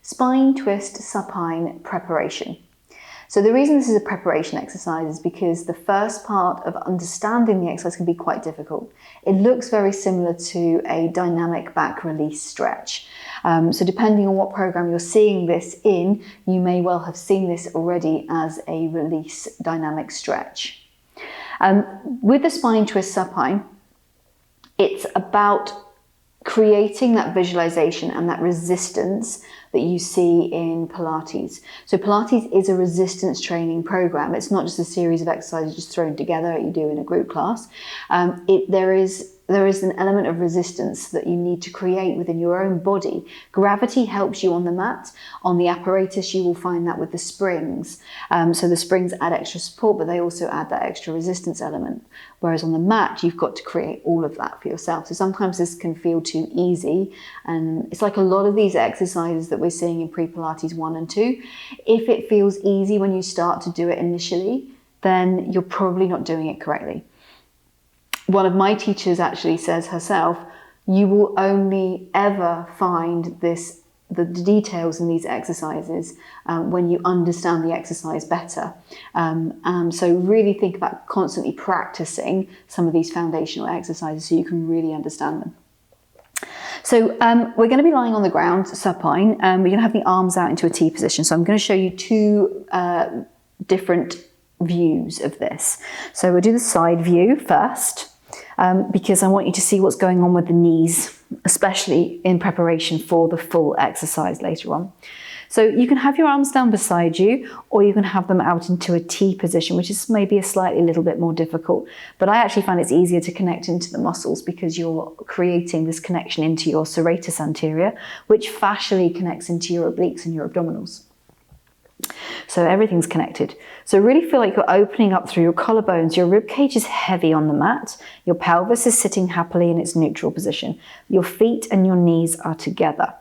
spine twist supine preparation. So the reason this is a preparation exercise is because the first part of understanding the exercise can be quite difficult. It looks very similar to a dynamic back release stretch. So depending on what program you're seeing this in, you may well have seen this already as a release dynamic stretch. With the spine twist supine, it's about creating that visualization and that resistance that you see in Pilates. So Pilates is a resistance training program. It's not just a series of exercises just thrown together that you do in a group class. There is an element of resistance that you need to create within your own body. Gravity helps you on the mat. On the apparatus, you will find that with the springs. So the springs add extra support, but they also add that extra resistance element. Whereas on the mat, you've got to create all of that for yourself. So sometimes this can feel too easy. And it's like a lot of these exercises that we're seeing in pre-Pilates 1 and 2. If it feels easy when you start to do it initially, then you're probably not doing it correctly. One of my teachers actually says herself, you will only ever find the details in these exercises when you understand the exercise better. So really think about constantly practicing some of these foundational exercises so you can really understand them. So we're going to be lying on the ground, supine. We're going to have the arms out into a T position. So I'm going to show you two different views of this. So we'll do the side view first. Because I want you to see what's going on with the knees, especially in preparation for the full exercise later on. So you can have your arms down beside you, or you can have them out into a T position, which is maybe a little bit more difficult. But I actually find it's easier to connect into the muscles because you're creating this connection into your serratus anterior, which fascially connects into your obliques and your abdominals. So everything's connected. So really feel like you're opening up through your collarbones. Your rib cage is heavy on the mat. Your pelvis is sitting happily in its neutral position. Your feet and your knees are together.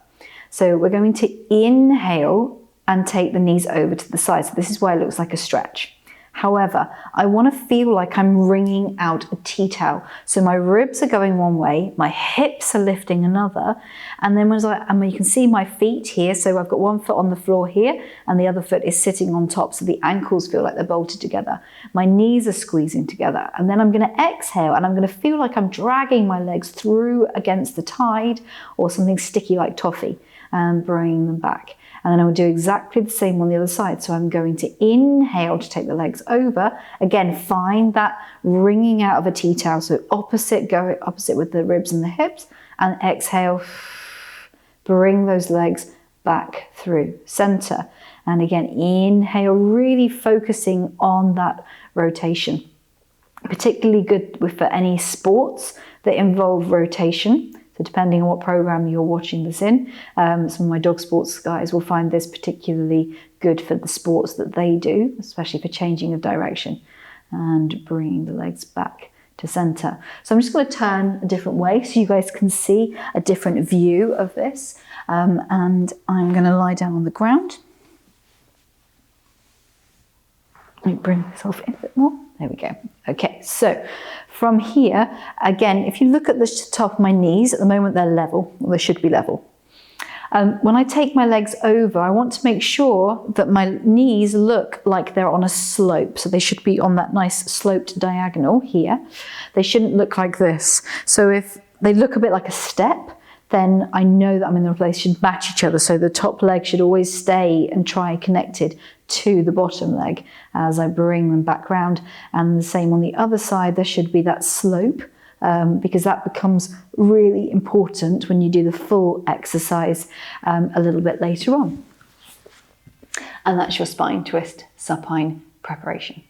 So we're going to inhale and take the knees over to the side. So this is why it looks like a stretch. However, I want to feel like I'm wringing out a tea towel. So my ribs are going one way, my hips are lifting another, and then you can see my feet here. So I've got one foot on the floor here, and the other foot is sitting on top. So the ankles feel like they're bolted together. My knees are squeezing together. And then I'm going to exhale, and I'm going to feel like I'm dragging my legs through against the tide or something sticky like toffee, and bringing them back. And then I will do exactly the same on the other side. So I'm going to inhale to take the legs over. Again, find that wringing out of a tea towel. So opposite with the ribs and the hips. And exhale, bring those legs back through center. And again, inhale, really focusing on that rotation. Particularly good for any sports that involve rotation. So depending on what program you're watching this in, some of my dog sports guys will find this particularly good for the sports that they do, especially for changing of direction and bringing the legs back to center. So I'm just going to turn a different way so you guys can see a different view of this. And I'm going to lie down on the ground. Let me bring myself in a bit more. There we go. Okay, so from here, again, if you look at the top of my knees, at the moment they're level, or they should be level. When I take my legs over, I want to make sure that my knees look like they're on a slope. So they should be on that nice sloped diagonal here. They shouldn't look like this. So if they look a bit like a step, then I know that I'm in the place, should match each other. So the top leg should always stay and try connected to the bottom leg as I bring them back round. And the same on the other side, there should be that slope because that becomes really important when you do the full exercise a little bit later on. And that's your spine twist supine preparation.